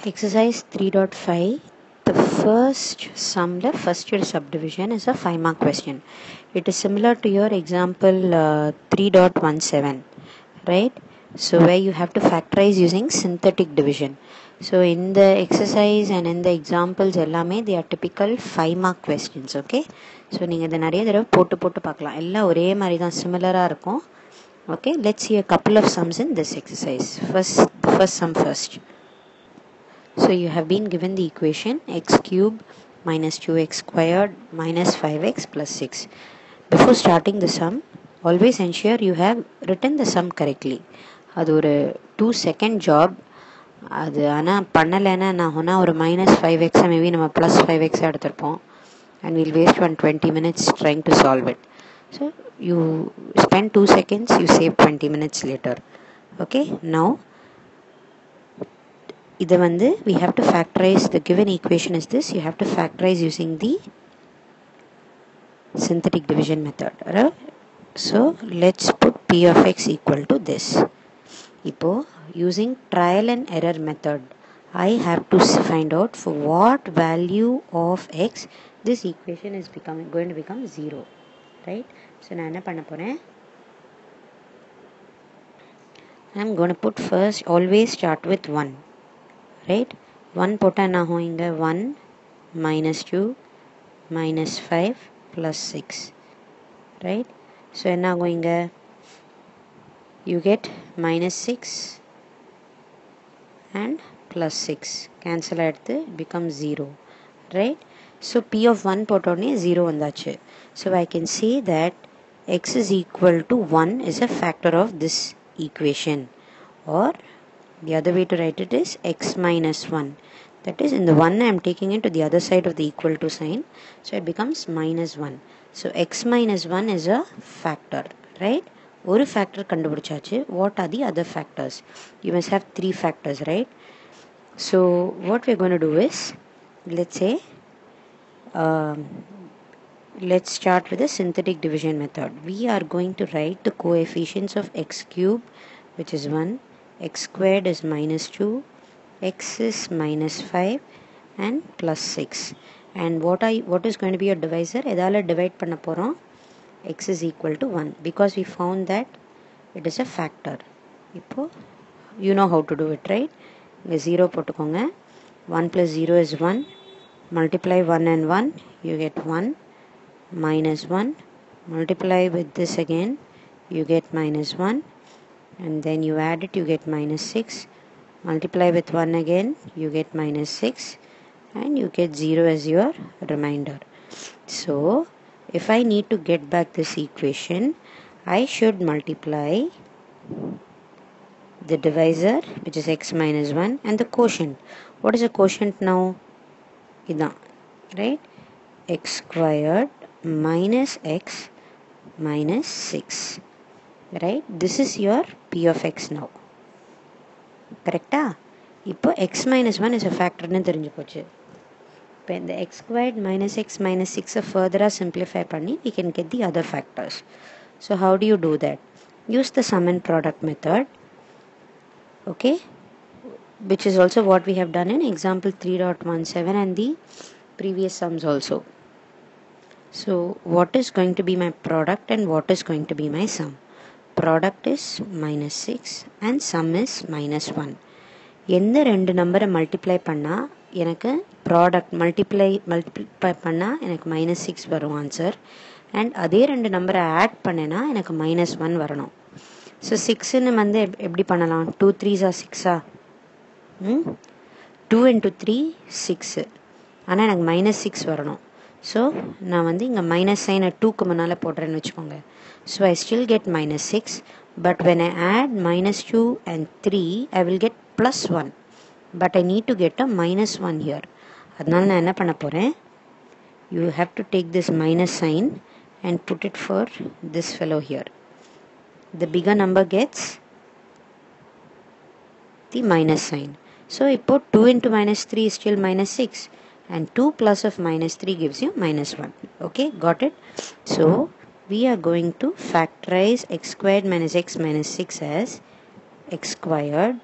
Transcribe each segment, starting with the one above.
Exercise 3.5, the first sum, the first year subdivision is a 5-mark question. It is similar to your example 3.17, right? So where you have to factorize using synthetic division. So in the exercise and in the examples ellame, they are typical 5-mark questions, okay? So நீங்க இத நிறைய தடவை போட்டு பார்க்கலாம். எல்லாம் ஒரே மாதிரி தான் சிமிலரா இருக்கும். Okay, let's see a couple of sums in this exercise. The first sum first. So you have been given the equation x cube minus 2x squared minus 5x plus 6. Before starting the sum, always ensure you have written the sum correctly. அது ஒரு 2-second job. அது ஆனால் பண்ணலைன்னா நான் ஒன்றா ஒரு minus 5x maybe நம்ம plus 5x எடுத்திருப்போம் and we'll waste 20 minutes trying to solve it. So you spend 2 seconds, you save 20 minutes later. Okay, now இதை வந்து we have to factorize. The given equation is this. You have to factorize using the synthetic division method, right? So let's put p of x equal to this. இப்போ using trial and error method, I have to find out for what value of x this equation is going to become 0, right? So நான் என்ன பண்ண போறேன், I'm going to put first, always start with 1, right? 1 போட்டா என்ன ஆகும், இங்க 1 minus 2 minus 5 plus 6, right? So என்ன ஆகும், இங்க you get minus 6 and plus 6 cancel ஆயிடுத்து, becomes 0, right? So p of 1 போட்டோடனே 0 வந்தாச்சு. So I can say that x is equal to 1 is a factor of this equation, or the other way to write it is x minus 1. That is, in the 1 I am taking it to the other side of the equal to sign, so it becomes minus 1. So x minus 1 is a factor, right? ஒரு factor கண்டுபிடிச்சாச்சு. What are the other factors? You must have 3 factors, right? So what we're going to do is, let's say let's start with the synthetic division method. We are going to write the coefficients of x cube, which is 1, x squared is minus 2, x is minus 5 and plus 6. And what is going to be your divisor? எதால divide பண்ண போறோம்? X is equal to 1, because we found that it is a factor. இப்போ you know how to do it, right? இங்க 0 போட்டுக்கோங்க. 1 plus 0 is 1. Multiply 1 and 1, you get 1 minus 1. Multiply with this again, you get minus 1. And then you add it, you get minus 6. Multiply with 1 again, you get minus 6. And you get 0 as your remainder. So if I need to get back this equation, I should multiply the divisor, which is x minus 1, and the quotient. What is the quotient now? இதான், right? X squared minus x minus 6, right? This is your p of x now. Correct? இப்போ x minus 1 is a factor னு தெரிஞ்சு போச்சு. இப்போ இந்த x squared minus x minus 6 further simplify பண்ணி we can get the other factors. So how do you do that? Use the sum and product method, okay, which is also what we have done in example 3.17 and the previous sums also. So what is going to be my product and what is going to be my sum? Product is minus 6 and sum is minus 1. எந்த ரெண்டு நம்பரை multiply பண்ணா எனக்கு product multiply பண்ணா எனக்கு minus 6 வரும் answer, and அதே ரெண்டு நம்பரை ஆட் பண்ணேன்னா எனக்கு minus 1 வரணும். ஸோ 6ன்னு வந்து எப்படி பண்ணலாம்? 2 3s are 6 2 into 3 6, ஆனால் எனக்கு minus 6 வரணும். ஸோ நான் வந்து இங்கே மைனஸ் சைனை 2க்கு முன்னால் போடுறேன்னு வச்சுக்கோங்க. So I still get minus 6, but when I add minus 2 and 3 I will get plus 1, but I need to get a minus 1 here. அதனால நான் என்ன பண்ண போகிறேன், you have to take this minus sign and put it for this fellow here. The bigger number gets the minus sign. So இப்போ 2 into minus 3 is still minus 6, and 2 plus of minus 3 gives you minus 1. Okay, got it? So we are going to factorize x squared minus x minus 6 as x squared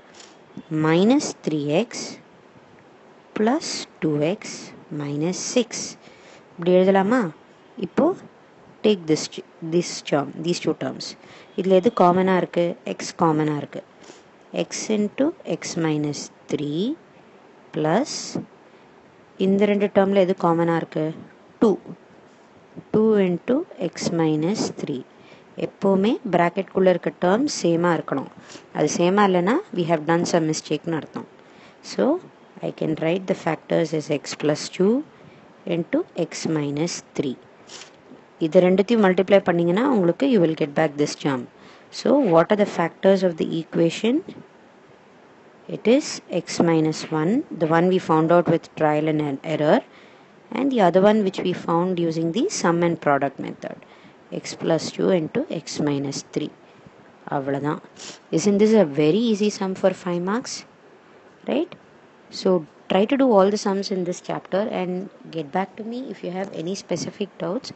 minus 3x plus 2x minus 6. இப்படி எழுதலாமா? இப்போ take this term, these two terms. இதில் எது காமனாக இருக்குது? x காமனாக இருக்குது. x into x minus 3 plus இந்த ரெண்டு டேர்மில் எது காமனாக இருக்குது? 2 into x minus 3. எப்போவுமே ப்ராக்கெட்குள்ளே இருக்க டேர்ம் சேமாக இருக்கணும். அது சேமாக இல்லைன்னா we have done some mistakeன்னு அர்த்தம். So I can write the factors as x plus 2 into x minus 3. இது ரெண்டுத்தையும் multiply பண்ணிங்கன்னா உங்களுக்கு you will get back this term. So what are the factors of the equation? It is x minus 1, the one we found out with trial and error, and the other one which we found using the sum and product method, x plus 2 into x minus 3. அவ்வளவுதான். Isn't this a very easy sum for 5 marks? Right? So try to do all the sums in this chapter and get back to me if you have any specific doubts.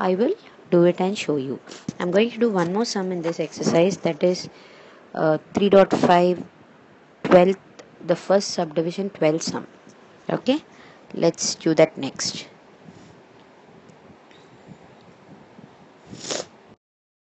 I will do it and show you. I'm going to do one more sum in this exercise, that is 3.5 12th, the first subdivision 12th sum. Okay, let's do that next.